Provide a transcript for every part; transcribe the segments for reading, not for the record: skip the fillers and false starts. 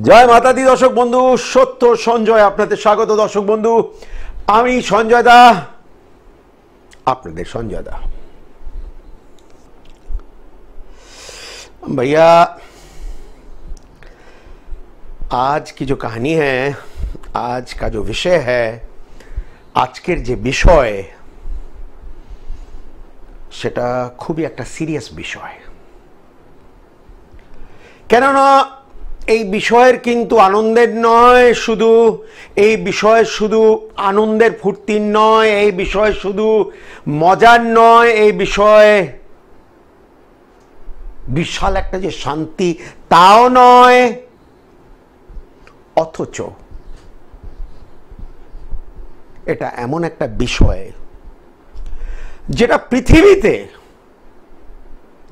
জয় মাতা দি দর্শক বন্ধু, সত্য সঞ্জয় আপনাদের স্বাগত। দর্শক বন্ধু, আমি সঞ্জয় দা, আপনাদের সঞ্জয় দা। भैया आज की जो कहानी है, आज का जो विषय है, আজকের যে বিষয় সেটা খুবই একটা সিরিয়াস বিষয়। কেননা এই বিষয়ের কিন্তু আনন্দের নয়, শুধু এই বিষয় শুধু আনন্দের ফুর্তির নয়, এই বিষয় শুধু মজার নয়, এই বিষয় বিশাল একটা যে শান্তি তাও নয়, অথচ এটা এমন একটা বিষয় যেটা পৃথিবীতে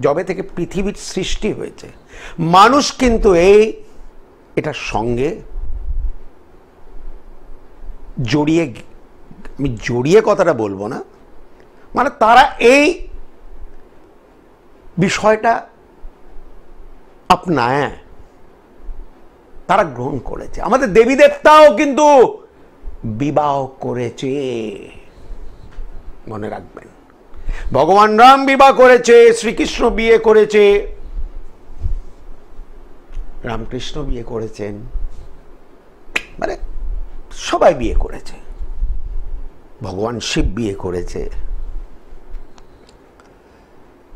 যবে থেকে পৃথিবীর সৃষ্টি হয়েছে মানুষ কিন্তু এটার সঙ্গে জড়িয়ে কথাটা বলবো না, মানে তারা এই বিষয়টা আপনায় তারা গ্রহণ করেছে। আমাদের দেবী দেবতাও কিন্তু বিবাহ করেছে, মনে রাখবেন। ভগবান রাম বিবাহ করেছে, শ্রীকৃষ্ণ বিয়ে করেছে, রামকৃষ্ণ বিয়ে করেছেন, মানে সবাই বিয়ে করেছে, ভগবান শিব বিয়ে করেছে।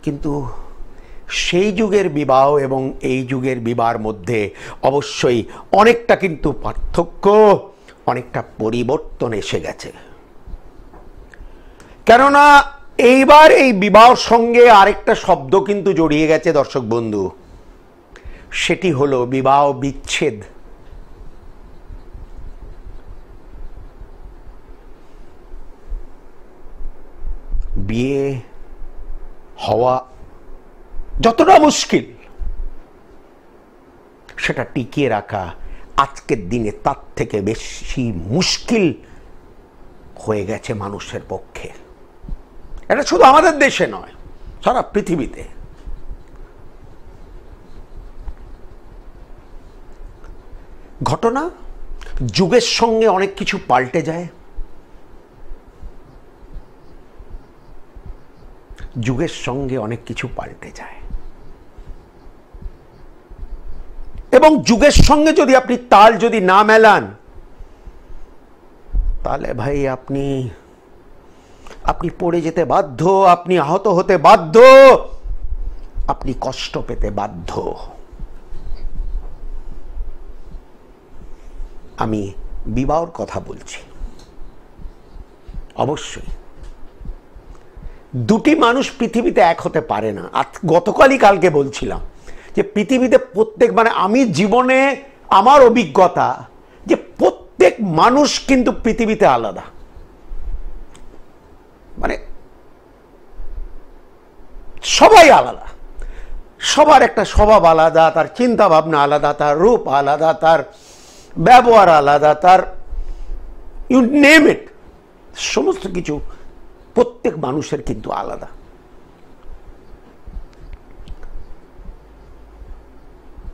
কিন্তু সেই যুগের বিবাহ এবং এই যুগের বিবাহের মধ্যে অবশ্যই অনেকটা কিন্তু পার্থক্য, অনেকটা পরিবর্তন এসে গেছে। কেননা এইবার এই বিবাহের সঙ্গে আরেকটা শব্দ কিন্তু জড়িয়ে গেছে দর্শক বন্ধু, সেটি হলো বিবাহ বিচ্ছেদ। বিয়ে হওয়া যতটা মুশকিল, সেটা টিকিয়ে রাখা আজকের দিনে তার থেকে বেশি মুশকিল হয়ে গেছে মানুষের পক্ষে। এটা শুধু আমাদের দেশে নয়, সারা পৃথিবীতে। ঘটনা যুগের সঙ্গে অনেক কিছু পাল্টে যায়, যুগের সঙ্গে অনেক কিছু পাল্টে যায়, এবং যুগের সঙ্গে যদি আপনি তাল যদি না মেলান, তাহলে ভাই আপনি পড়ে যেতে বাধ্য, আপনি আহত হতে বাধ্য, আপনি কষ্ট পেতে বাধ্য। আমি বিবাহর কথা বলছি। অবশ্যই দুটি মানুষ পৃথিবীতে এক হতে পারে না। গতকালই কালকে বলছিলাম যে পৃথিবীতে প্রত্যেক, মানে আমি জীবনে আমার অভিজ্ঞতা যে প্রত্যেক মানুষ কিন্তু পৃথিবীতে আলাদা। মানে সবাই আলাদা, সবার একটা স্বভাব আলাদা, তার চিন্তা ভাবনা আলাদা, তার রূপ আলাদা, তার ব্যবহার আলাদা, তার ইউ নেম ইট, সমস্ত কিছু প্রত্যেক মানুষের কিন্তু আলাদা।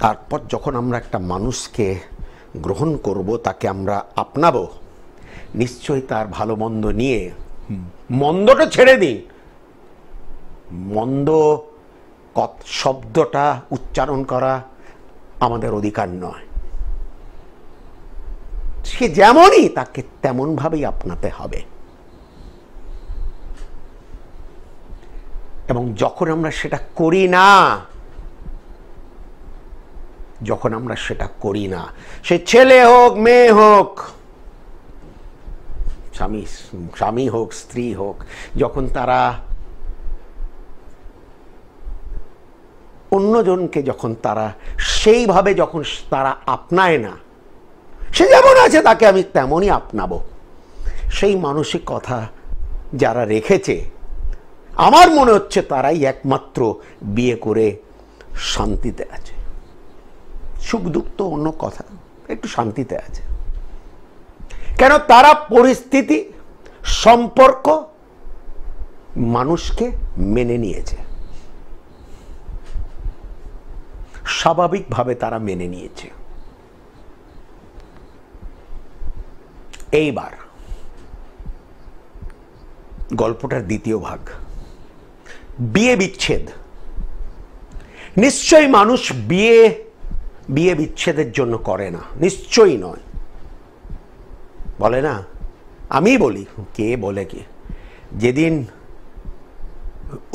তারপর যখন আমরা একটা মানুষকে গ্রহণ করব, তাকে আমরা আপনাবো, নিশ্চয়ই তার ভালো মন্দ নিয়ে, মন্দটা ছেড়ে দিন, মন্দ শব্দটা উচ্চারণ করা আমাদের অধিকার নয়। সে যেমনই, তাকে তেমন ভাবেই আপনাতে হবে। এবং যখন আমরা সেটা করি না, যখন আমরা সেটা করি না, সে ছেলে হোক, মেয়ে হোক, স্বামী হোক, স্ত্রী হোক, যখন তারা অন্যজনকে যখন তারা সেইভাবে যখন তারা আপনায় না, সে যেমন আছে তাকে আমি তেমনই আপনাবো, সেই মানসিকতা যারা রেখেছে, আমার মনে হচ্ছে তারাই একমাত্র বিয়ে করে শান্তিতে আছে। সুখ দুঃখ তো অন্য কথা, একটু শান্তিতে আছে। কেন? তারা পরিস্থিতি, সম্পর্ক, মানুষকে মেনে নিয়েছে, স্বাভাবিকভাবে তারা মেনে নিয়েছে। এইবার গল্পটার দ্বিতীয় ভাগ, বিয়ে বিচ্ছেদ। নিশ্চয়ই মানুষ বিয়ে বিচ্ছেদের জন্য করে না, নিশ্চয়ই নয়। বলে না, আমি বলি, কে বলে কি, যেদিন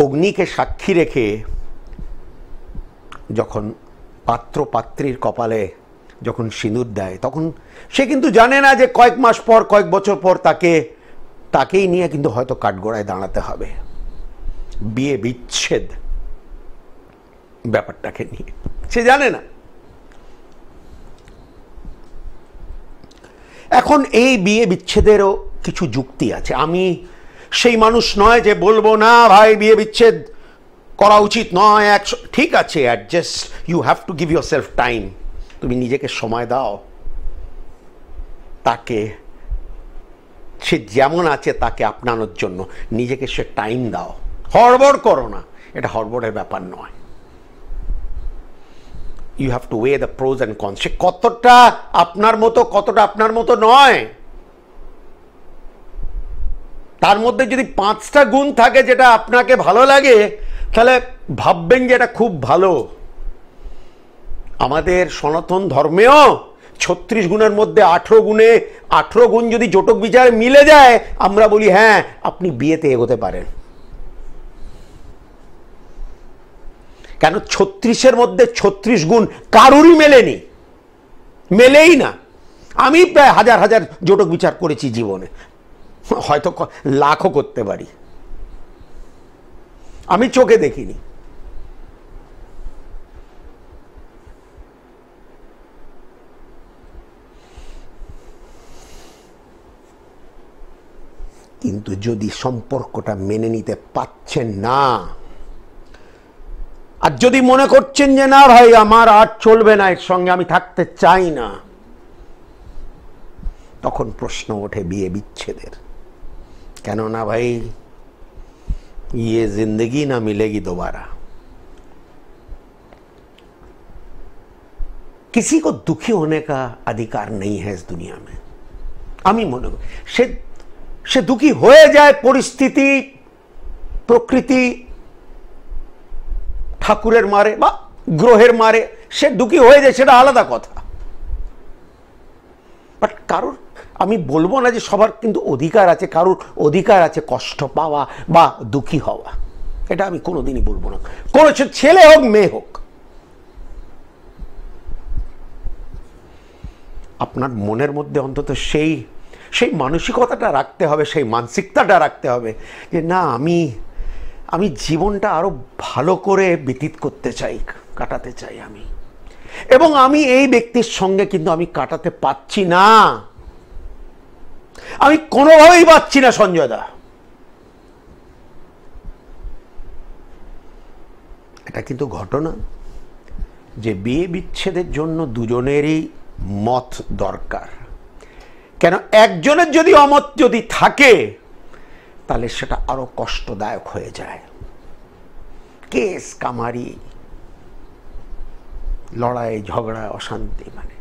অগ্নিকে সাক্ষী রেখে যখন পাত্র পাত্রীর কপালে যখন সিঁদুর দেয়, তখন সে কিন্তু জানে না যে কয়েক মাস পর, কয়েক বছর পর তাকেই নিয়ে কিন্তু হয়তো কাঠগড়ায় দাঁড়াতে হবে। বিয়ে বিচ্ছেদ ব্যাপারটাকে নিয়ে সে জানে না। এখন এই বিয়ে বিচ্ছেদেরও কিছু যুক্তি আছে। আমি সেই মানুষ নয় যে বলবো না ভাই বিয়ে বিচ্ছেদ করা উচিত নয়, ঠিক আছে, adjust, you have to give yourself time. তুমি নিজেকে সময় দাও, তাকে, সে যেমন আছে তাকে আপনানোর জন্য নিজেকে সে টাইম দাও, হড়বড় করো না। এটা হড়বড়ের ব্যাপার নয়। You have to weigh the pros and cons. সে কতটা আপনার মতো, কতটা আপনার মতো নয়, তার মধ্যে যদি 5টা গুণ থাকে যেটা আপনাকে ভালো লাগে, তাহলে ভাববেন যে এটা খুব ভালো। আমাদের সনাতন ধর্মেও 36 গুণের মধ্যে 18 গুণ যদি জটক বিচারে মিলে যায়, আমরা বলি হ্যাঁ আপনি বিয়েতে এগোতে পারেন। কেন 36-এর মধ্যে 36 গুণ কারুরই মেলেই না। আমি প্রায় হাজার জটক বিচার করেছি জীবনে, হয়তো লাখও করতে পারি, আমি চোখে দেখিনি। কিন্তু যদি সম্পর্কটা মেনে নিতে পারছেন না, আর যদি মনে করছেন যে না ভাই আমার আর চলবে না, এর সঙ্গে আমি থাকতে চাই না, তখন প্রশ্ন ওঠে বিয়ে বিচ্ছেদের। কেননা ভাই ये जिंदगी ना मिलेगी दोबारा। किसी को दुखी होने का अधिकार नहीं है इस दुनिया में। আমি মনে করি সে দুঃখী হয়ে যায়, পরিস্থিতি, প্রকৃতি, ঠাকুরের মারে বা গ্রহের মারে সে দুঃখী হয়ে যায়, সেটা আলাদা কথা। বাট কারোর, আমি বলবো না যে সবার কিন্তু অধিকার আছে, কারোর অধিকার আছে কষ্ট পাওয়া বা দুঃখী হওয়া, এটা আমি কোনোদিনই বলবো না, কোন ছেলে হোক মেয়ে হোক। আপনার মনের মধ্যে অন্তত সেই মানসিকতাটা রাখতে হবে, সেই মানসিকতাটা রাখতে হবে যে না আমি জীবনটা আরো ভালো করে ব্যতীত করতে চাই, কাটাতে চাই আমি, এবং আমি এই ব্যক্তির সঙ্গে কিন্তু আমি কাটাতে পাচ্ছি না, আমি কোনোভাবেই পাচ্ছি না। সঞ্জয় দা, এটা কিন্তু ঘটনা যে বিয়ে বিচ্ছেদের জন্য দুজনেরই মত দরকার। কেন একজনের যদি অমত যদি থাকে তাহলে সেটা আরো কষ্টদায়ক হয়ে যায়। কেস কামারি, লড়াই ঝগড়া, অশান্তি, মানে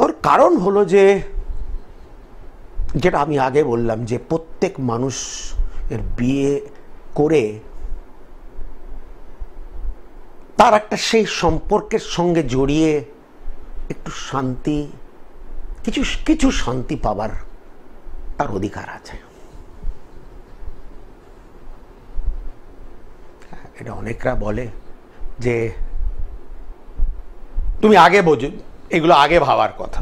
ওর কারণ হলো যে যেটা আমি আগে বললাম যে প্রত্যেক মানুষ এর বিয়ে করে তার একটা সেই সম্পর্কের সঙ্গে জড়িয়ে একটু শান্তি, কিছু শান্তি পাবার তার অধিকার আছে। এটা অনেকরা বলে যে তুমি আগে বোঝো, এগুলো আগে ভাবার কথা,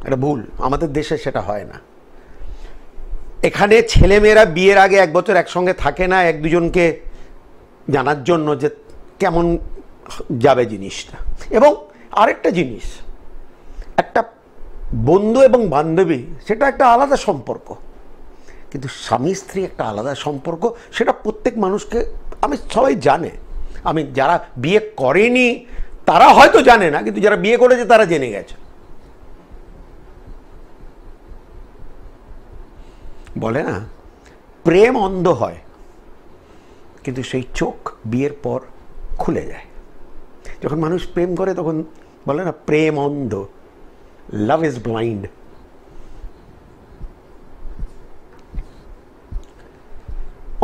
এটা ভুল। আমাদের দেশে সেটা হয় না। এখানে ছেলেমেয়েরা বিয়ের আগে 1 বছর একসঙ্গে থাকে না, এক দুজনকে জানার জন্য যে কেমন যাবে জিনিসটা। এবং আরেকটা জিনিস, একটা বন্ধু এবং বান্ধবী সেটা একটা আলাদা সম্পর্ক, কিন্তু স্বামী স্ত্রী একটা আলাদা সম্পর্ক, সেটা প্রত্যেক মানুষকে, আমি সবাই জানে। আমি যারা বিয়ে করেনি তারা হয়তো জানে না, কিন্তু যারা বিয়ে করেছে তারা জেনে গেছে। বলে না, প্রেম অন্ধ হয়, কিন্তু সেই চোখ বিয়ের পর খুলে যায়। যখন মানুষ প্রেম করে তখন বলে না, প্রেম অন্ধ, লাভ ইজ ব্লাইন্ড।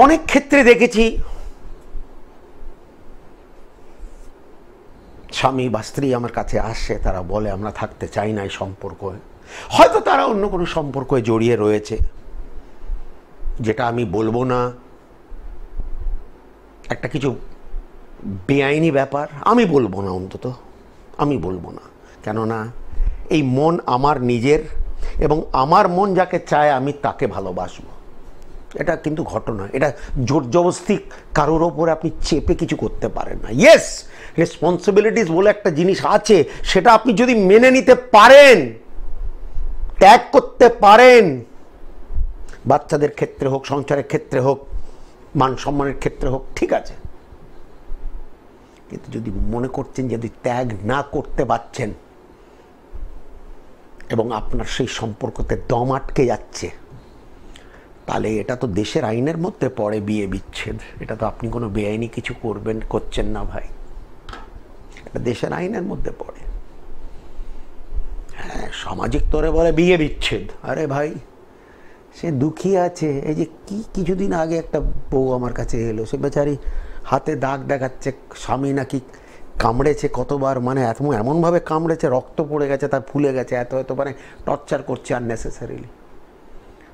অনেক ক্ষেত্রে দেখেছি স্বামী বা স্ত্রী আমার কাছে আসে, তারা বলে আমরা থাকতে চাই না এই সম্পর্কে। হয়তো তারা অন্য কোনো সম্পর্কে জড়িয়ে রয়েছে, যেটা আমি বলবো না, একটা কিছু বেআইনি ব্যাপার, আমি বলবো না, অন্তত আমি বলবো না। কেননা এই মন আমার নিজের, এবং আমার মন যাকে চায় আমি তাকে ভালোবাসবো। এটা কিন্তু ঘটনা, এটা জোর জবরদস্তি কারোর ওপরে আপনি চেপে কিছু করতে পারেন না। ইয়েস, রেসপন্সিবিলিটিস বলে একটা জিনিস আছে, সেটা আপনি যদি মেনে নিতে পারেন, ত্যাগ করতে পারেন, বাচ্চাদের ক্ষেত্রে হোক, সংসারের ক্ষেত্রে হোক, মান সম্মানের ক্ষেত্রে হোক, ঠিক আছে। কিন্তু যদি মনে করছেন যদি ত্যাগ না করতে পারছেন এবং আপনার সেই সম্পর্কতে দম আটকে যাচ্ছে, তাহলে এটা তো দেশের আইনের মধ্যে পড়ে, বিয়ে বিচ্ছেদ। এটা তো আপনি কোনো বেআইনি কিছু করছেন না ভাই, এটা দেশের আইনের মধ্যে পড়ে। হ্যাঁ, সামাজিক স্তরে বলে বিয়ে বিচ্ছেদ। আরে ভাই, সে দুঃখী আছে। এই যে কিছুদিন আগে একটা বউ আমার কাছে এলো, সে বেচারি হাতে দাগ দেখাচ্ছে, স্বামী নাকি কামড়েছে কতবার, মানে এমনভাবে কামড়েছে, রক্ত পড়ে গেছে, তার ফুলে গেছে, এত মানে টর্চার করছে আননেসেসারিলি।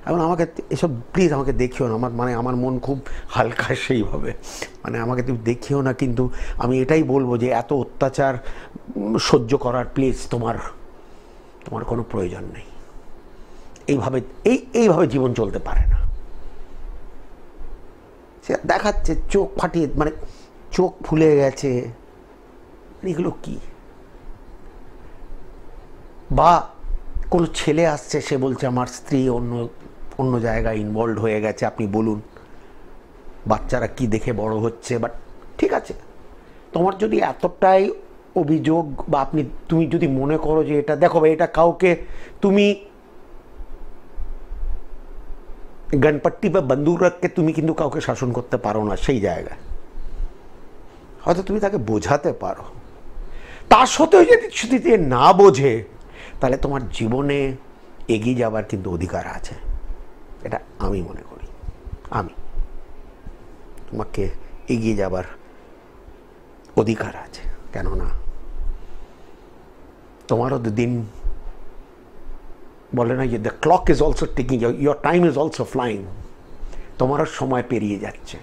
এখন আমাকে এসব প্লিজ আমাকে দেখিও না, আমার মন খুব হালকা সেইভাবে, মানে আমাকে তুমি দেখিও না। কিন্তু আমি এটাই বলবো যে এত অত্যাচার সহ্য করার প্লিজ তোমার কোনো প্রয়োজন নেই। এইভাবে জীবন চলতে পারে না। সে দেখাচ্ছে চোখ ফাটিয়ে, মানে চোখ ফুলে গেছে, এগুলো কি? বা কোনো ছেলে আসছে, সে বলছে আমার স্ত্রী অন্য জায়গায় ইনভলভ হয়ে গেছে, আপনি বলুন বাচ্চারা কি দেখে বড় হচ্ছে। বাট ঠিক আছে, তোমার যদি এতটাই অভিযোগ, বা তুমি যদি মনে করো যে এটা, দেখো ভাই, এটা কাউকে তুমি গণপট্টি বা বন্দুক রাখকে তুমি কিন্তু কাউকে শাসন করতে পারো না। সেই জায়গায় হয়তো তুমি তাকে বোঝাতে পারো, তার সত্ত্বেও যদি না বোঝে, তাহলে তোমার জীবনে এগিয়ে যাবার কিন্তু অধিকার আছে। এটা আমি মনে করি, তোমাকে এগিয়ে যাবার অধিকার আছে। কেননা তোমারও দিন, বলে না যে the clock is also ticking, your time is also flying. তোমারও সময় পেরিয়ে যাচ্ছে।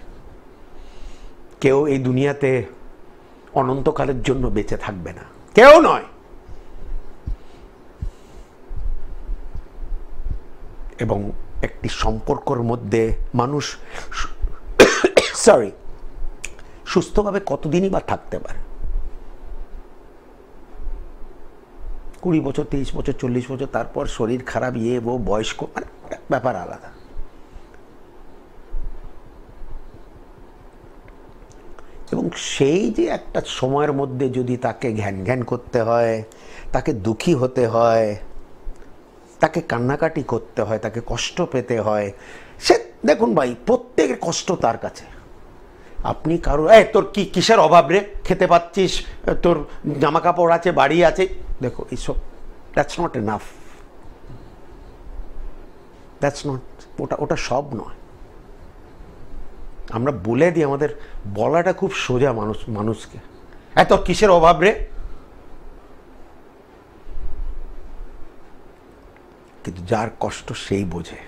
কেউ এই দুনিয়াতে অনন্তকালের জন্য বেঁচে থাকবে না, কেউ নয়। এবং একটি সম্পর্কের মধ্যে মানুষ সুস্থভাবে কতদিনই বা থাকতে পারে? 20 বছর, 30 বছর, 40 বছর, তারপর শরীর খারাপ, বয়স্ক, মানে ব্যাপার আলাদা। এবং সেই যে একটা সময়ের মধ্যে যদি তাকে ঘ্যান করতে হয়, তাকে দুঃখী হতে হয়, তাকে কান্নাকাটি করতে হয়, তাকে কষ্ট পেতে হয়, সে দেখুন ভাই, প্রত্যেকের কষ্ট তার কাছে। আপনি কারো তোর কিসের অভাব রে, খেতে পাচ্ছিস, তোর জামা কাপড় আছে, বাড়ি আছে, দেখো এইসব, that's not enough, that's not, ওটা সব নয়। আমরা বলে দিই, আমাদের বলাটা খুব সোজা মানুষকে, তোর কিসের অভাব রে, কিন্তু যার কষ্ট সেই বোঝে।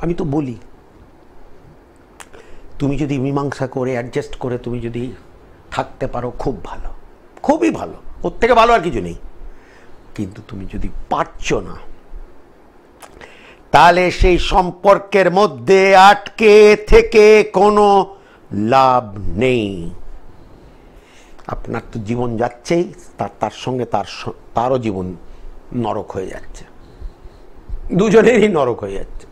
আমি তো বলি, তুমি যদি মীমাংসা করে, অ্যাডজাস্ট করে তুমি যদি থাকতে পারো, খুব ভালো, খুবই ভালো, ওর থেকে ভালো আর কিছু নেই। কিন্তু তুমি যদি পারছো না, তাহলে সেই সম্পর্কের মধ্যে আটকে থেকে কোনো লাভ নেই। আপনার তো জীবন যাচ্ছেই, তার সঙ্গে তারও জীবন নরক হয়ে যাচ্ছে, দুজনেরই নরক হয়ে যাচ্ছে।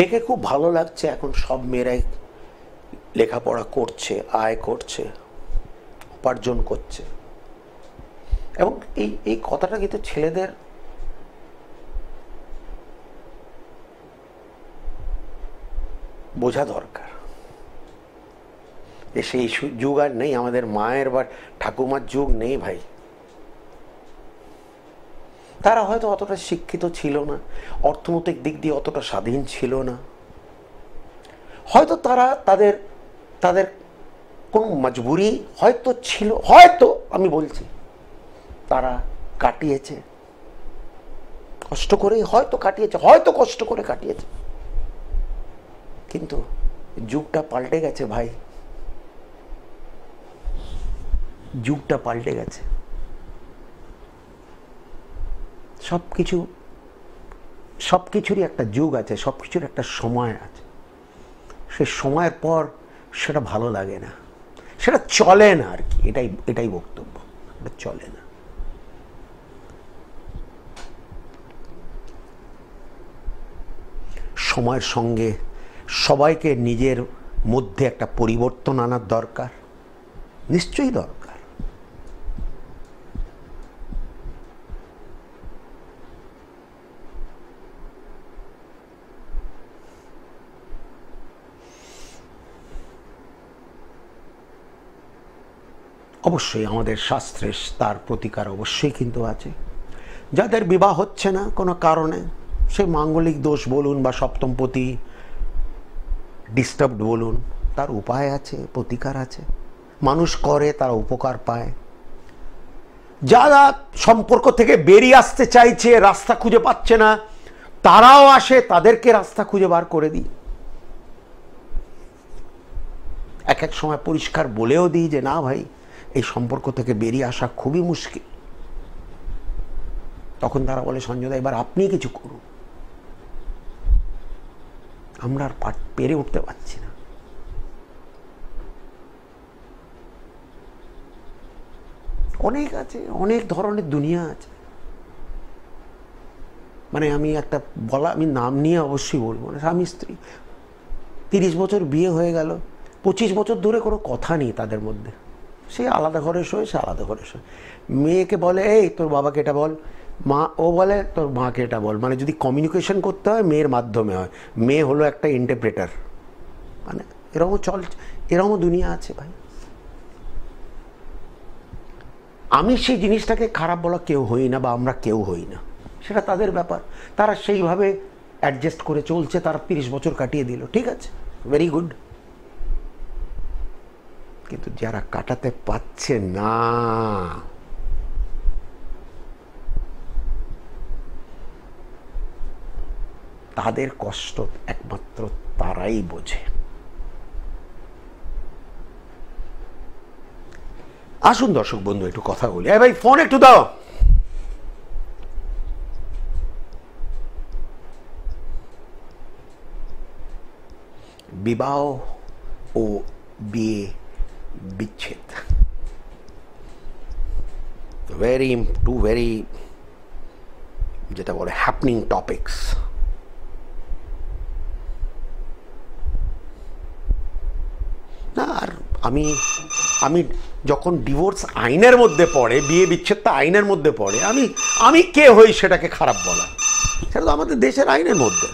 দেখে খুব ভালো লাগছে এখন সব মেয়েরাই লেখাপড়া করছে, আয় করছে, উপার্জন করছে। এবং এই কথাটা কিন্তু ছেলেদের বোঝা দরকার যে সেই যুগ আর নেই, আমাদের মায়ের বা ঠাকুমার যুগ নেই ভাই। তারা হয়তো অতটা শিক্ষিত ছিল না, অর্থনৈতিক দিক দিয়ে অতটা স্বাধীন ছিল না, হয়তো তারা তাদের তাদের কোনো মজবুরি হয়তো ছিল, হয়তো আমি বলছি তারা কাটিয়েছে কষ্ট করে, হয়তো কাটিয়েছে, হয়তো কষ্ট করে কাটিয়েছে। কিন্তু যুগটা পাল্টে গেছে ভাই, যুগটা পাল্টে গেছে। সবকিছুরই একটা যুগ আছে, সবকিছুর একটা সময় আছে। সে সময়ের পর সেটা ভালো লাগে না, সেটা চলে না আর কি। এটাই বক্তব্য, এটা চলে না। সময়ের সঙ্গে সবাইকে নিজের মধ্যে একটা পরিবর্তন আনার দরকার, নিশ্চয়ই দরকার। অবশ্যই আমাদের শাস্ত্রে তার প্রতিকার অবশ্যই কিন্তু আছে। যাদের বিবাহ হচ্ছে না কোনো কারণে, সে মাঙ্গলিক দোষ বলুন বা সপ্তমপতি ডিস্টার্বড বলুন, তার উপায় আছে, প্রতিকার আছে। মানুষ করে, তারা উপকার পায়। যারা সম্পর্ক থেকে বেরিয়ে আসতে চাইছে, রাস্তা খুঁজে পাচ্ছে না, তারাও আসে, তাদেরকে রাস্তা খুঁজে বার করে দিই। এক সময় পরিষ্কার বলেও দিই যে না ভাই, এই সম্পর্ক থেকে বেরিয়ে আসা খুবই মুশকিল। তখন তারা বলে সঞ্জয় দা এবার আপনি কিছু করুন, আমরা আর পেরে উঠতে পারছি না। অনেক আছে, অনেক ধরনের দুনিয়া আছে। মানে আমি নাম নিয়ে অবশ্যই বলবো না, স্বামী স্ত্রী 30 বছর বিয়ে হয়ে গেল, 25 বছর ধরে কোনো কথা নেই তাদের মধ্যে, সে আলাদা ঘরে শোয়, সে আলাদা ঘরে শোয়। মেয়েকে বলে এই তোর বাবাকে এটা বল, মা ও বলে তোর মাকে এটা বল। মানে যদি কমিউনিকেশন করতে হয় মেয়ের মাধ্যমে হয়, মেয়ে হলো একটা ইন্টারপ্রেটার। মানে এরকমও দুনিয়া আছে ভাই। আমি সেই জিনিসটাকে খারাপ বলা কেউ হই না, বা আমরা কেউ হই না, সেটা তাদের ব্যাপার। তারা সেইভাবে অ্যাডজাস্ট করে চলছে, তারা 30 বছর কাটিয়ে দিল, ঠিক আছে, ভেরি গুড। কিন্তু যারা কাটাতে পারছে না, তাদের কষ্ট একমাত্র তারাই বোঝে। আসুন দর্শক বন্ধু একটু কথা বলি। ভাই ফোন একটু দাও। বিবাহ ও বিয়ে বিচ্ছেদ, টু ভেরি যেটা বলে হ্যাপনিং টপিকস। না, আর আমি যখন ডিভোর্স আইনের মধ্যে পড়ে, বিয়ে বিচ্ছেদটা আইনের মধ্যে পড়ে, আমি কে হই সেটাকে খারাপ বলা? সেটা তো আমাদের দেশের আইনের মধ্যে।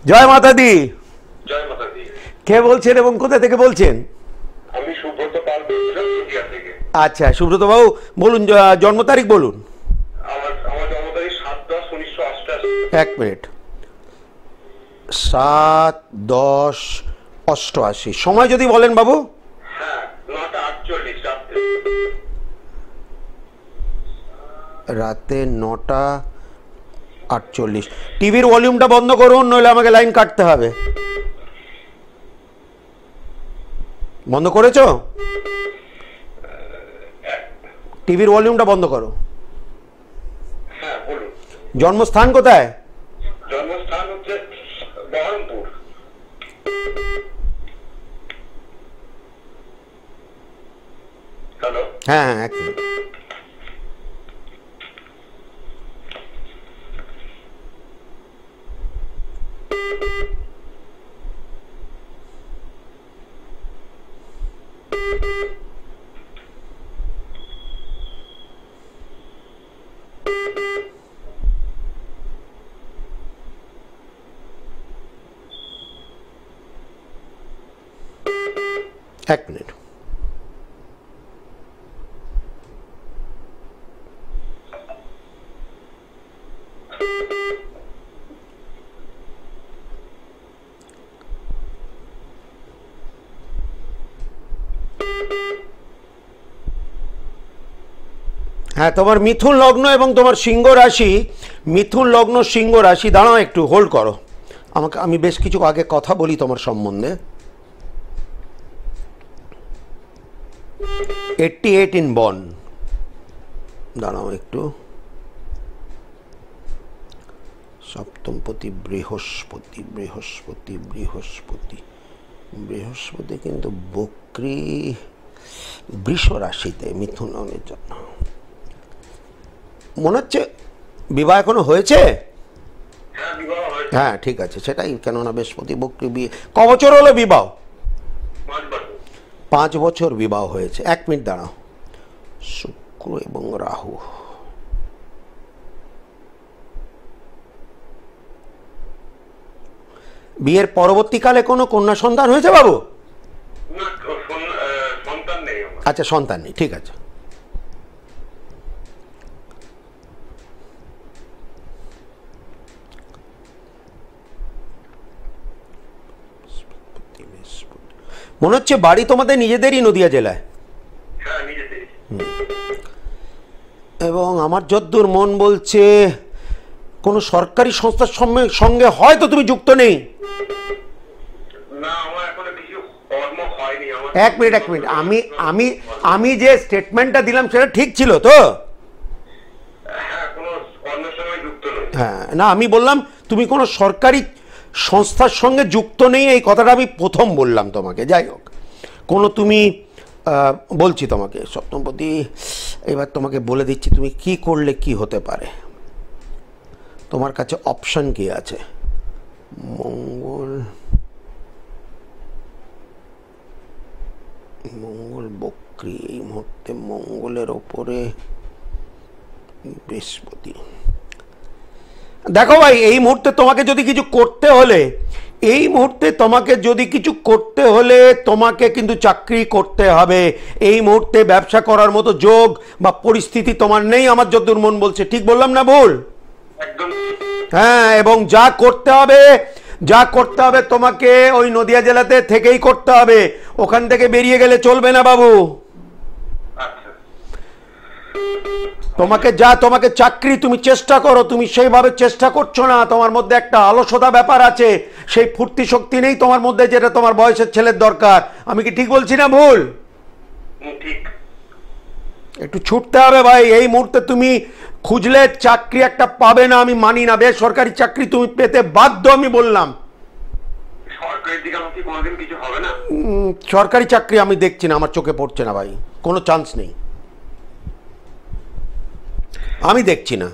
জয় মাতা দি। জয় মাতা দি। কে বলছেন এবং কোথা থেকে বলছেন? আমি সুব্রত পাল থেকে। আচ্ছা সুব্রত বাবু বলুন, জন্ম তারিখ বলুন। আমার জন্ম তারিখ 7/10/1988। 1 মিনিট, 7/10/88। সময় যদি বলেন বাবু। হ্যাঁ, 9:48 রাতে 9:48। টিভির ভলিউমটা বন্ধ করুন, নইলে আমাকে লাইন কাটতে হবে। বন্ধ করেছো? টিভির ভলিউমটা বন্ধ করো। হ্যাঁ বলুন। জন্মস্থান কোথায়? জন্মস্থান হচ্ছে বহরমপুর। হ্যালো। হ্যাঁ, 1 মিনিট। এক মিনিট। হ্যাঁ, তোমার মিথুন লগ্ন এবং তোমার সিংহ রাশি, মিথুন লগ্ন সিংহ রাশি। দাঁড়াও একটু, হোল্ড করো আমাকে, আমি বেশ কিছু আগে কথা বলি তোমার সম্বন্ধে। 88 ইন বন। দাঁড়াও একটু। সপ্তমপতি বৃহস্পতি, বৃহস্পতি বৃহস্পতি বৃহস্পতি কিন্তু বক্রী বৃষ রাশিতে মিথুন লগ্নের জন্য। মনে হচ্ছে বিবাহ এখনো হয়েছে? হ্যাঁ ঠিক আছে, সেটাই, কেননা বৃহস্পতি বক্রী বিয়ে। ক বছর হলো বিবাহ? 5 বছর বিবাহ হয়েছে। 1 মিনিট দাঁড়াও। শুক্র এবং রাহু, বিয়ের পরবর্তীকালে কোনো কন্যা সন্তান হয়েছে বাবু? আচ্ছা, সন্তান নেই, ঠিক আছে। মনে হচ্ছে বাড়ি তোমাদের নিজেদেরই নদিয়া জেলায়। এবং আমার যদ্দূর মন বলছে কোনো সরকারি সংস্থার সঙ্গে হয়তো তুমি যুক্ত নেই। এক মিনিট আমি যে স্টেটমেন্টটা দিলাম সেটা ঠিক ছিল তো? হ্যাঁ, না আমি বললাম তুমি কোনো সরকারি সংস্থার সঙ্গে যুক্ত নেই, এই কথাটা আমি প্রথম বললাম তোমাকে। যাই হোক, কোনো তুমি বলছি তোমাকে সপ্তমপতি, এবার তোমাকে বলে দিচ্ছি তুমি কি করলে কি হতে পারে। তোমার কাছে অপশন কি আছে? মঙ্গল বক্রী, এই মুহূর্তে মঙ্গলের ওপরে বৃহস্পতি। দেখো ভাই, এই মুহূর্তে তোমাকে যদি কিছু করতে হলে, এই মুহূর্তে তোমাকে যদি কিছু করতে হলে তোমাকে কিন্তু চাকরি করতে হবে। এই মুহূর্তে ব্যবসা করার মতো যোগ বা পরিস্থিতি তোমার নেই, আমার যতদূর মন বলছে। ঠিক বললাম না ভুল? হ্যাঁ, এবং যা করতে হবে তোমাকে ওই নদিয়া জেলাতে থেকেই করতে হবে, ওখান থেকে বেরিয়ে গেলে চলবে না বাবু। তোমাকে চাকরি তুমি চেষ্টা করো, তুমি সেইভাবে চেষ্টা করছো না। তোমার মধ্যে একটা অলসতা ব্যাপার আছে, সেই ফুর্তি শক্তি নেই তোমার মধ্যে, যেটা তোমার বয়সের ছেলের দরকার। আমি কি ঠিক বলছি না ভুল? একটু ছুটতে হবে ভাই। এই মুহূর্তে তুমি খুঁজলে চাকরি একটা পাবে না, আমি মানি না। বেসরকারি চাকরি তুমি পেতে বাধ্য, আমি বললাম। সরকারি চাকরি আমি দেখছি না, আমার চোখে পড়ছে না ভাই, কোনো চান্স নেই, আমি দেখছি না,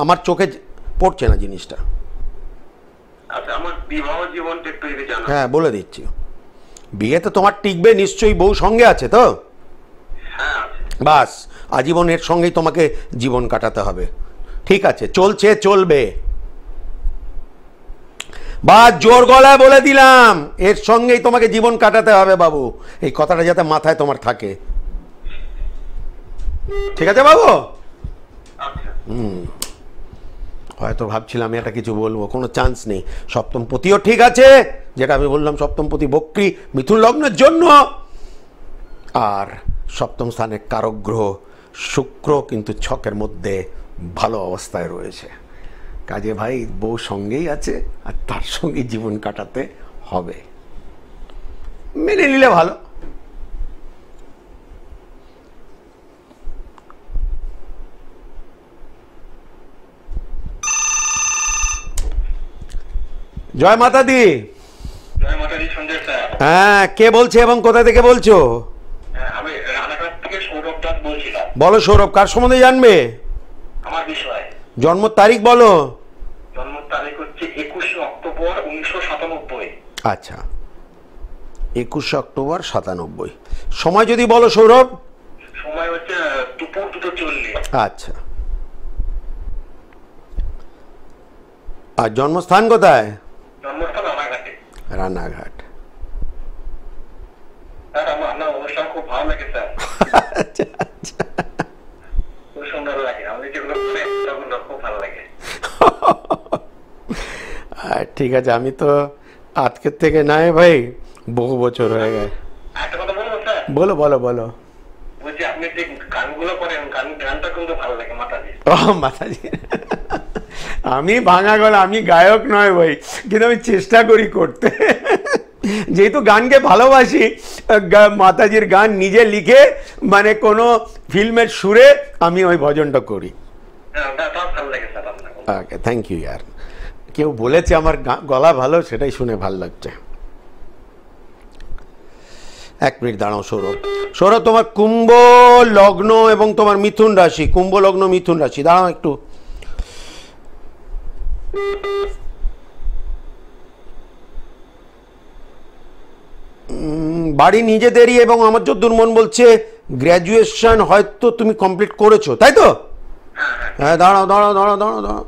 আমার চোখে পড়ছে না জিনিসটা। হ্যাঁ বলে দিচ্ছি, বিয়েতে তোমার টিকবে নিশ্চয়ই, বউ সঙ্গে আছে তো? বাস, আজীবন এর সঙ্গেই তোমাকে জীবন কাটাতে হবে। ঠিক আছে, চলছে, চলবে। বা জোর গলায় বলে দিলাম, এর সঙ্গেই তোমাকে জীবন কাটাতে হবে বাবু। এই কথাটা যাতে মাথায় তোমার থাকে, ঠিক আছে বাবু? হয়তো ভাবছিলাম এটা কিছু বলবো, কোনো চান্স নেই। সপ্তমপতিও ঠিক আছে, যেটা আমি বললাম, সপ্তমপতি বক্রী মিথুন লগ্নের জন্য। আর সপ্তম স্থানের কারক গ্রহ শুক্র কিন্তু ছকের মধ্যে ভালো অবস্থায় রয়েছে। কাজে ভাই বউ সঙ্গেই আছে, আর তার সঙ্গে জীবন কাটাতে হবে, মেনে নিলে ভালো। জয় মাতা দি। হ্যাঁ, কে বলছে এবং কোথা থেকে বলছো? বলো সৌরভ, কার সম্বন্ধে জানবে? জন্ম তারিখ বলো। জন্ম তারিখ হচ্ছে 21 অক্টোবর 1997। আচ্ছা, 21 অক্টোবর 97। সময় যদি বলো সৌরভ। সময় হচ্ছে দুপুর 2:40। আচ্ছা, আর জন্মস্থান কোথায়? জন্মস্থান রানাঘাটে। রানাঘাট। ঠিক আছে, আমি তো আজকের থেকে নাই ভাই, বহু বছর হয়ে গেছে। একটা কথা বলবো স্যার? বলো বলো বলো। বলছি আপনি যে গানগুলো করেন, গানটা কিন্তু ভালো লাগে মাতাজি। ও মাতাজি, আমি ভাঙা গলা, আমি গায়ক নয় ভাই, কিন্তু আমি চেষ্টা করি করতে। যেহেতু গানকে ভালোবাসি, মাতাজির গান নিজে লিখে মানে কোনো ফিল্মের সুরে আমি ওই ভজনটা করি। ভালো লাগে স্যার আপনার। ওকে, থ্যাংক ইউ ইয়ার। কেউ বলেছে আমার গলা ভালো, সেটাই শুনে ভালো লাগছে। এক মিনিট দাঁড়াও সৌরভ। সৌরভ, তোমার কুম্ভ লগ্ন এবং তোমার মিথুন রাশি, কুম্ভ লগ্ন মিথুন রাশি, দাঁড়াও একটু। বাড়ি নিজেদেরই, এবং আমার যদ্দূর মন বলছে গ্র্যাজুয়েশন হয়তো তুমি কমপ্লিট করেছো, তাই তো? হ্যাঁ, দাঁড়াও দাঁড়াও দাঁড়াও দাঁড়াও দাঁড়াও।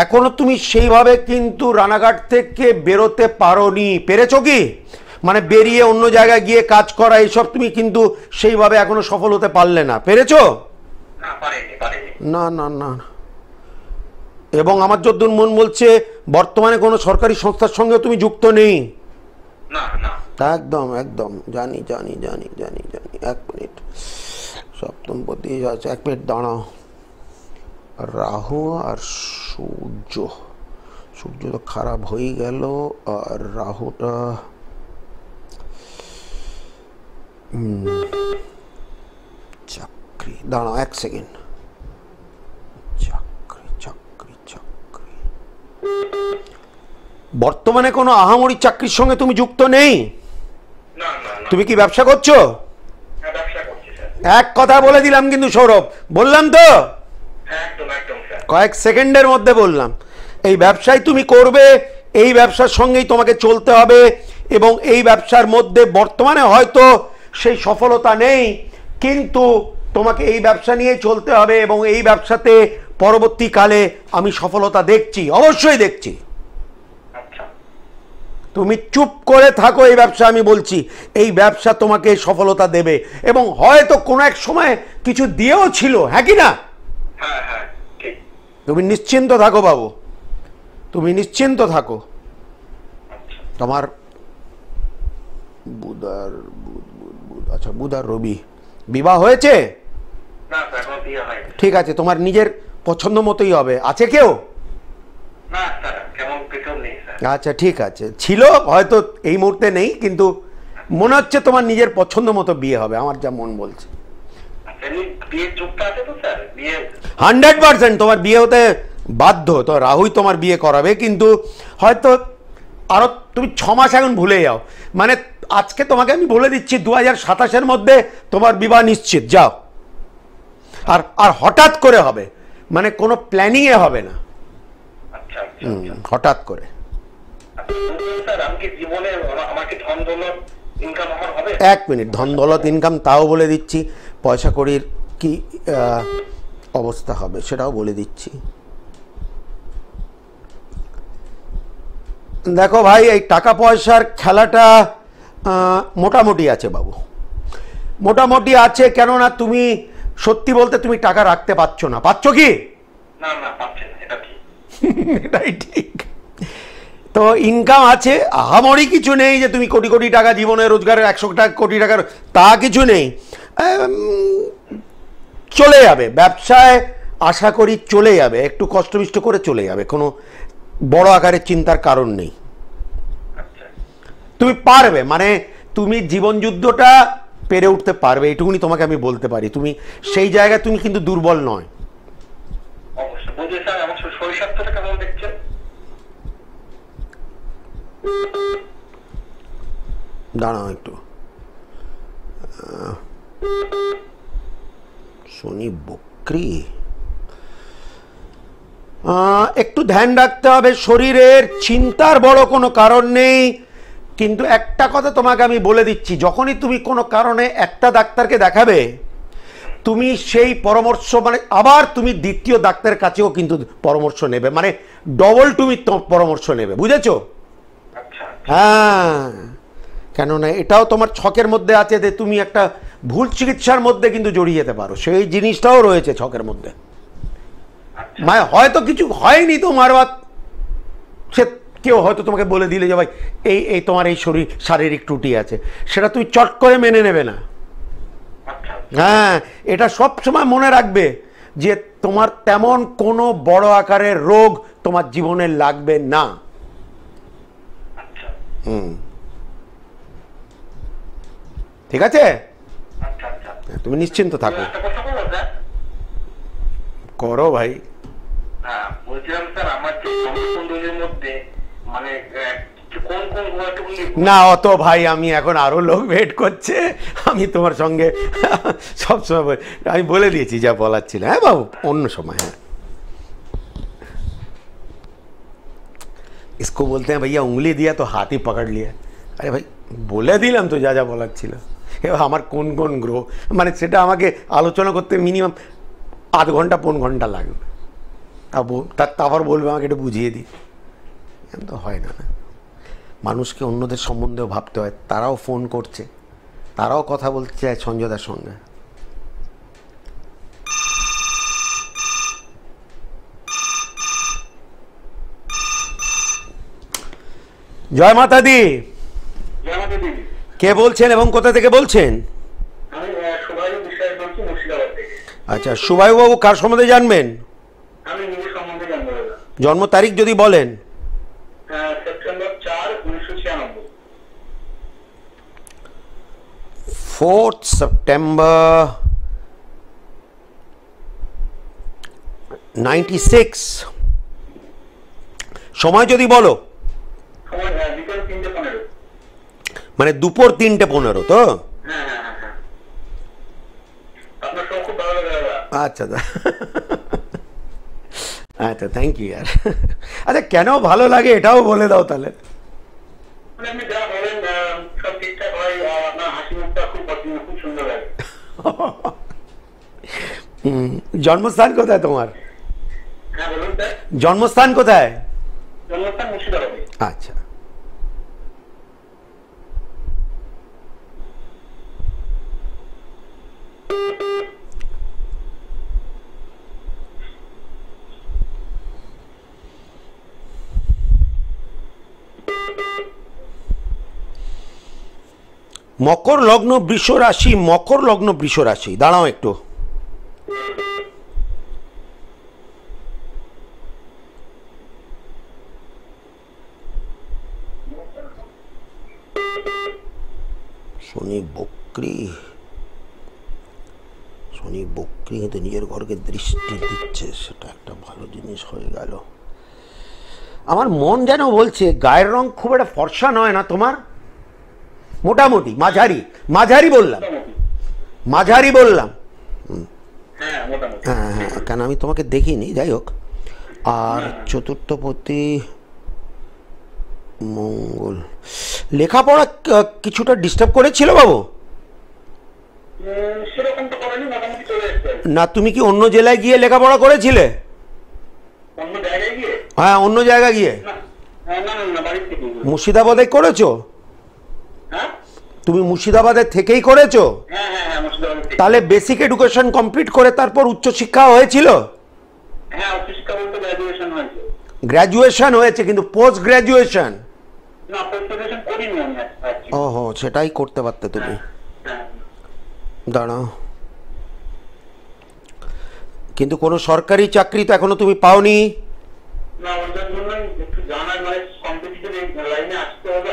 এখনো তুমি সেইভাবে কিন্তু রানাঘাট থেকে বেরোতে পারোনি, পেরেছো কি? মানে বেরিয়ে অন্য জায়গায় গিয়ে কাজ করা, এইসব তুমি কিন্তু সেইভাবে এখনো সফল হতে পারলে না, পেরেছো? না না না। এবং আমার যদ্দূর মন বলছে বর্তমানে কোনো সরকারি সংস্থার সঙ্গে তুমি যুক্ত নেই। না না, একদম একদম, জানি জানি জানি জানি জানি। এক মিনিট, সপ্তম পতি আছে, এক মিনিট দাঁড়াও। রাহু আর সূর্য, সূর্য তো খারাপ হয়ে গেল, আর রাহুটা চাকরি, দাঁড়াও এক সেকেন্ড। চাকরি চাকরি চাকরি, বর্তমানে কোনো আহামরি চাকরির সঙ্গে তুমি যুক্ত নেই। তুমি কি ব্যবসা করছো? এক কথা বলে দিলাম কিন্তু সৌরভ, বললাম তো, কয়েক সেকেন্ডের মধ্যে বললাম। এই ব্যবসায় তুমি করবে, এই ব্যবসার সঙ্গেই তোমাকে চলতে হবে, এবং এই ব্যবসার মধ্যে বর্তমানে হয়তো সেই সফলতা নেই, কিন্তু তোমাকে এই ব্যবসা নিয়ে চলতে হবে, এবং এই ব্যবসাতে পরবর্তীকালে আমি সফলতা দেখছি, অবশ্যই দেখছি। তুমি চুপ করে থাকো, এই ব্যবসা আমি বলছি, এই ব্যবসা তোমাকে সফলতা দেবে, এবং হয়তো কোনো এক সময় কিছু দিয়েও ছিল, হ্যাঁ কি না? তুমি নিশ্চিন্ত থাকো বাবু, তুমি নিশ্চিন্ত থাকো। তোমার আচ্ছা, বুধ আর রবি বিবাহ হয়েছে? ঠিক আছে, তোমার নিজের পছন্দ মতোই হবে। আছে কেউ? আচ্ছা ঠিক আছে, ছিল হয়তো, এই মুহূর্তে নেই, কিন্তু মনে হচ্ছে তোমার নিজের পছন্দ মতো বিয়ে হবে, আমার যা মন বলছে। 100% তোমার বিয়ে হতে বাধ্য, তো রাহুই তোমার বিয়ে করাবে, কিন্তু হয়তো আরো তুমি 6 মাস এখন ভুলে যাও। মানে আজকে তোমাকে আমি বলে দিচ্ছি 2027-এর মধ্যে তোমার বিবাহ নিশ্চিত, যাও। আর আর হঠাৎ করে হবে, মানে কোনো প্ল্যানিং এ হবে না, হঠাৎ করে। এক মিনিট, ধন দৌলত ইনকাম তাও বলে দিচ্ছি, পয়সা কড়ির কি অবস্থা হবে সেটাও বলে দিচ্ছি। দেখো ভাই, এই টাকা পয়সার খেলাটা মোটামুটি আছে বাবু, মোটামুটি আছে। কেননা তুমি সত্যি বলতে তুমি টাকা রাখতে পারছো না, পাচ্ছ কি? এটাই ঠিক। তো ইনকাম আছে, আহামরি কিছু নেই যে তুমি কোটি কোটি টাকা জীবনে রোজগারের 100 কোটি টাকার, তা কিছু নেই। চলে যাবে ব্যবসায়, আশা করি চলে যাবে, একটু কষ্টবিষ্ট করে চলে যাবে, কোনো বড় আকারের চিন্তার কারণ নেই। তুমি পারবে, মানে তুমি জীবন যুদ্ধটা পেরে উঠতে পারবে, এইটুকুনি তোমাকে আমি বলতে পারি। তুমি সেই জায়গায় তুমি কিন্তু দুর্বল নয়। দাঁড়াও একটু, শনি বক্রি, একটু ধ্যান রাখতে হবে শরীরের, চিন্তার বড় কোনো কারণ নেই। কিন্তু একটা কথা তোমাকে আমি বলে দিচ্ছি, যখনই তুমি কোনো কারণে একটা ডাক্তারকে দেখাবে, তুমি সেই পরামর্শ, মানে আবার তুমি দ্বিতীয় ডাক্তারের কাছেও কিন্তু পরামর্শ নেবে, মানে ডবল তুমি পরামর্শ নেবে, বুঝেছো? হ্যাঁ, কেননা এটাও তোমার ছকের মধ্যে আছে যে তুমি একটা ভুল চিকিৎসার মধ্যে কিন্তু জড়িয়ে যেতে পারো, সেই জিনিসটাও রয়েছে ছকের মধ্যে। মানে হয়তো কিছু হয়নি তোমার, বা সে কেউ হয়তো তোমাকে বলে দিলে যে ভাই এই এই তোমার এই শারীরিক ত্রুটি আছে, সেটা তুমি চট করে মেনে নেবে না। হ্যাঁ, এটা সব সময় মনে রাখবে যে তোমার তেমন কোনো বড় আকারের রোগ তোমার জীবনে লাগবে না। ঠিক আছে, তুমি নিশ্চিন্ত থাকো। করো ভাই। বলছিলাম স্যার, আমার মধ্যে মানে না অত ভাই, আমি এখন আরো লোক ওয়েট করছে, আমি তোমার সঙ্গে সবসময় আমি বলে দিয়েছি যা বলার ছিল। হ্যাঁ বাবু, অন্য সময়। হ্যাঁ, इसको बोलते हैं भैया उंगली दिया तो हाथ ही पकड़ लिया। আরে ভাই বলে দিলাম তো যা যা বলার ছিল। এবার আমার কোন কোন গ্রহ, মানে সেটা আমাকে আলোচনা করতে মিনিমাম আধ ঘন্টা 5 ঘন্টা লাগবে, তারপর বলবে আমাকে একটু বুঝিয়ে দিই। এমন তো হয় না। মানুষকে অন্যদের সম্বন্ধেও ভাবতে হয়, তারাও ফোন করছে, তারাও কথা বলতে চায় সঞ্জয়দার সঙ্গে। জয় মাতা দি। কে বলছেন এবং কোথা থেকে বলছেন? আচ্ছা, সুভায়ু বাবু কার সম্বন্ধে জানবেন? জন্ম তারিখ যদি বলেন। সেপ্টেম্বর 4, 1996। 4th September 96। সময় যদি বলো। মানে দুপুর 3:15 তো? আচ্ছা আচ্ছা, থ্যাংক ইউ ইয়ার। আচ্ছা, কেন ভালো লাগে এটাও বলে দাও তাহলে। জন্মস্থান কোথায় তোমার? জন্মস্থান কোথায়? আচ্ছা, মকর লগ্ন বৃষ রাশি। মকর লগ্ন বৃষ রাশি, দাঁড়াও একটু। শনি বক্রী, শনি বক্রী কিন্তু নিজের ঘরকে দৃষ্টি দিচ্ছে, সেটা একটা ভালো জিনিস হয়ে গেল। আমার মন যেন বলছে গায়ের রং খুব একটা ফর্সা নয় না তোমার, মোটামুটি মাঝারি। মাঝারি বললাম, মাঝারি বললাম। হ্যাঁ হ্যাঁ, কেন আমি তোমাকে দেখিনি, যাই হোক। আর চতুর্থপতি মঙ্গল। লেখাপড়া কিছুটা ডিস্টার্ব করেছিল বাবু? না, তুমি কি অন্য জেলায় গিয়ে লেখাপড়া করেছিলে? হ্যাঁ, অন্য জায়গায় গিয়ে। মুর্শিদাবাদে করেছো? তুমি মুর্শিদাবাদের থেকেই করেছো? তাহলে বেসিক এডুকেশন কমপ্লিট করে তারপর উচ্চশিক্ষা হয়েছিল? গ্র্যাজুয়েশন হয়েছে, কিন্তু পোস্ট গ্র্যাজুয়েশন? ওহো, সেটাই করতে পারতে তুমি। দাঁড়াও, কিন্তু কোনো সরকারি চাকরি তো এখনো তুমি পাওনি।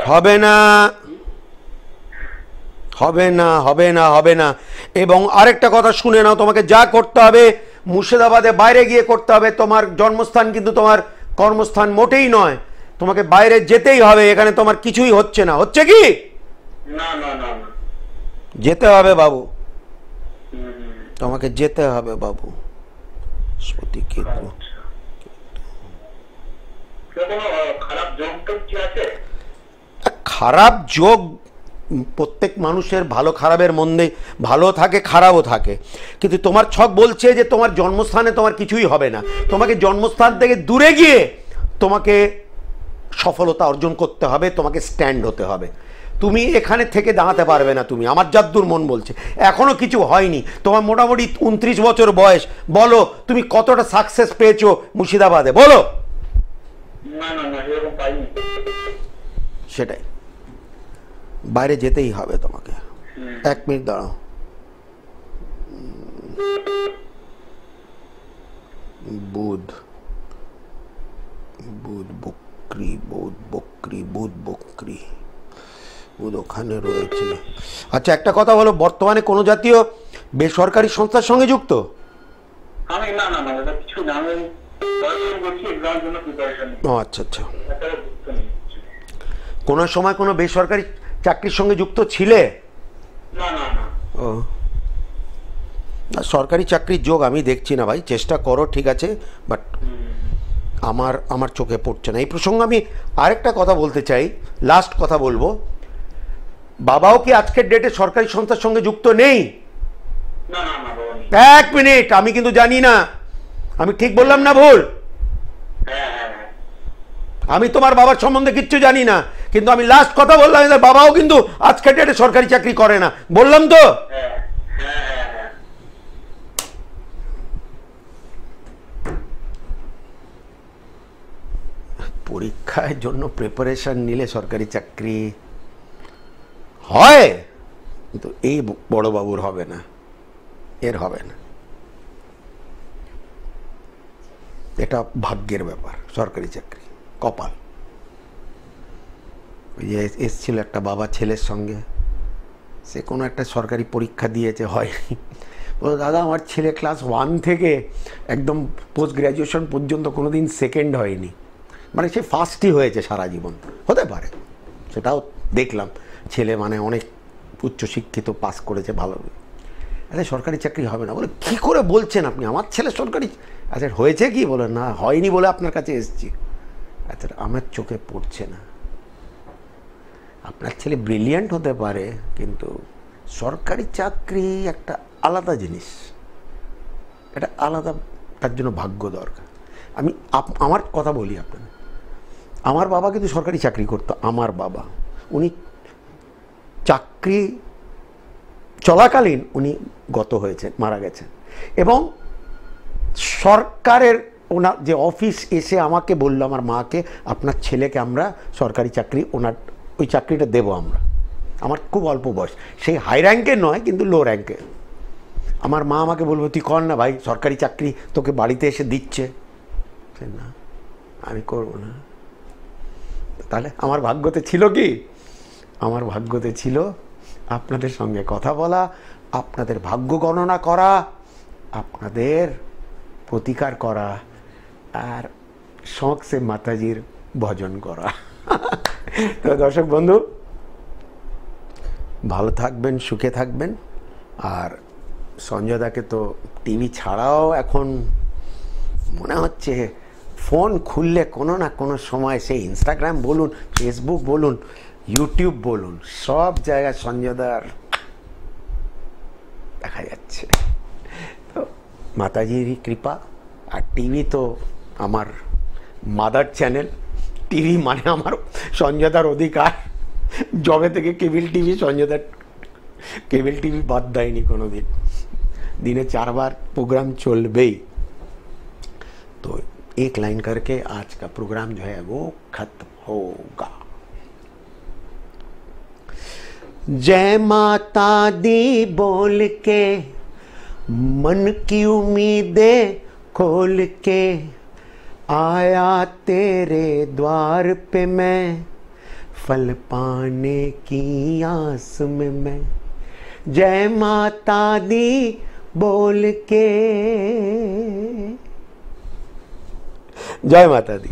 হবে না, হবে না, হবে না, হবে না। এবং আরেকটা কথা শুনে নাও, তোমাকে যা করতে হবে মুর্শিদাবাদে বাইরে গিয়ে করতে হবে। তোমার জন্মস্থান কিন্তু তোমার কর্মস্থান মোটেই নয়, তোমাকে বাইরে যেতেই হবে। এখানে তোমার কিছুই হচ্ছে না, হচ্ছে কি? যেতে হবে বাবু, তোমাকে যেতে হবে বাবু। খারাপ যোগ প্রত্যেক মানুষের ভালো খারাপের মধ্যে ভালো থাকে, খারাপও থাকে, কিন্তু তোমার ছক বলছে যে তোমার জন্মস্থানে তোমার কিছুই হবে না। তোমাকে জন্মস্থান থেকে দূরে গিয়ে তোমাকে সফলতা অর্জন করতে হবে, তোমাকে স্ট্যান্ড হতে হবে। তুমি এখানে থেকে দাঁড়াতে পারবে না, তুমি আমার যদ্দূর মন বলছে এখনো কিছু হয়নি। তোমার মোটামুটি 29 বছর বয়স, বলো তুমি কতটা সাকসেস পেয়েছো মুর্শিদাবাদে, বলো। না না না, এরকম পাইনি। সেটাই, বাইরে যেতেই হবে তোমাকে। 1 মিনিট দাঁড়াও। বুধ বকরি, বুধ ওখানে রয়েছে। আচ্ছা একটা কথা বলো, বর্তমানে কোনো জাতীয় বেসরকারি সংস্থার সঙ্গে যুক্ত? আমি না না না, এটা কিছু না, আমি পড়াশোনা করছি, এক্সামের জন্য প্রিপারেশন নিচ্ছি। ও আচ্ছা আচ্ছা। কোনো সময় কোনো বেসরকারি চাকরির সঙ্গে যুক্ত ছিলে? না না না। ও না, সরকারি চাকরির যোগ আমি দেখছি না ভাই, চেষ্টা করো ঠিক আছে, বাট আমার চোখে পড়ছে না। এই প্রসঙ্গে আমি আরেকটা কথা বলতে চাই, লাস্ট কথা বলবো। বাবাও কি আজকের ডেটে সরকারি সংস্থার সঙ্গে যুক্ত নেই? না না না বাবা নেই। 1 মিনিট, আমি কিন্তু জানি না আমি ঠিক বললাম না ভুল। হ্যাঁ হ্যাঁ হ্যাঁ। আমি তোমার বাবার সম্বন্ধে কিচ্ছু জানি না, কিন্তু আমি লাস্ট কথা বললাম, এদের বাবাও কিন্তু আজকের ডেটে সরকারি চাকরি করে না, বললাম তো। হ্যাঁ হ্যাঁ হ্যাঁ হ্যাঁ। পরীক্ষার জন্য প্রিপারেশন নিলে সরকারি চাকরি হয়, কিন্তু এই বড় বাবুর হবে না, এর হবে না। এটা ভাগ্যের ব্যাপার, সরকারি চাকরি কপাল। ওই যে এসছিল একটা বাবা ছেলের সঙ্গে, সে কোনো একটা সরকারি পরীক্ষা দিয়েছে, হয়নি। বলো দাদা আমার ছেলে ক্লাস 1 থেকে একদম পোস্ট গ্র্যাজুয়েশন পর্যন্ত কোনো দিন সেকেন্ড হয়নি, মানে সে ফার্স্টই হয়েছে সারা জীবন। হতে পারে, সেটাও দেখলাম, ছেলে মানে অনেক উচ্চশিক্ষিত, পাস করেছে ভালো। আচ্ছা সরকারি চাকরি হবে না বলে কী করে বলছেন আপনি? আমার ছেলে সরকারি, আচ্ছা হয়েছে কি? বলে না হয়নি বলে আপনার কাছে এসেছি। আচ্ছা আমার চোখে পড়ছে না। আপনার ছেলে ব্রিলিয়ান্ট হতে পারে, কিন্তু সরকারি চাকরি একটা আলাদা জিনিস, এটা আলাদা, তার জন্য ভাগ্য দরকার। আমি আমার কথা বলি আপনাদের, আমার বাবা কিন্তু সরকারি চাকরি করতো। আমার বাবা, উনি চাকরি চলাকালীন উনি গত হয়েছেন, মারা গেছেন, এবং সরকারের ওনার যে অফিস এসে আমাকে বললো, আমার মাকে, আপনার ছেলেকে আমরা সরকারি চাকরি, ওনার ওই চাকরিটা দেবো আমরা। আমার খুব অল্প বয়স, সেই হাই র্যাঙ্কে নয় কিন্তু লো র্যাঙ্কে। আমার মা আমাকে বলবো তুই কর না ভাই, সরকারি চাকরি তোকে বাড়িতে এসে দিচ্ছে। না আমি করবো না। তাহলে আমার ভাগ্যতে ছিল কি? আমার ভাগ্যতে ছিল আপনাদের সঙ্গে কথা বলা, আপনাদের ভাগ্য গণনা করা, আপনাদের প্রতিকার করা, আর শখসে মাতাজির ভজন করা। তো দর্শক বন্ধু, ভালো থাকবেন, সুখে থাকবেন। আর সঞ্জয় দাকে তো টিভি ছাড়াও এখন মনে হচ্ছে ফোন খুললে কোনো না কোনো সময়, সেই ইনস্টাগ্রাম বলুন, ফেসবুক বলুন, ইউটিউব বলুন, সব জায়গায় সঞ্জয়দার দেখা যাচ্ছে। তো মাতাজিরই কৃপা। আর টিভি তো আমার মাদার চ্যানেল, টিভি মানে আমার সঞ্জয়দার অধিকার। জবে থেকে কেবল টিভি, সঞ্জয়দার केबल टीवी बात देयनी कोनो दिन, दिने 4 बार प्रोग्राम चलबेई। तो एक लाइन करके आज का प्रोग्राम जो है वो खत्म होगा। जय माता दी बोल के मन की उम्मीदें खोल के आया तेरे द्वार पे मैं, फल पाने की आस में मैं। जय माता दी बोल के, जय माता दी।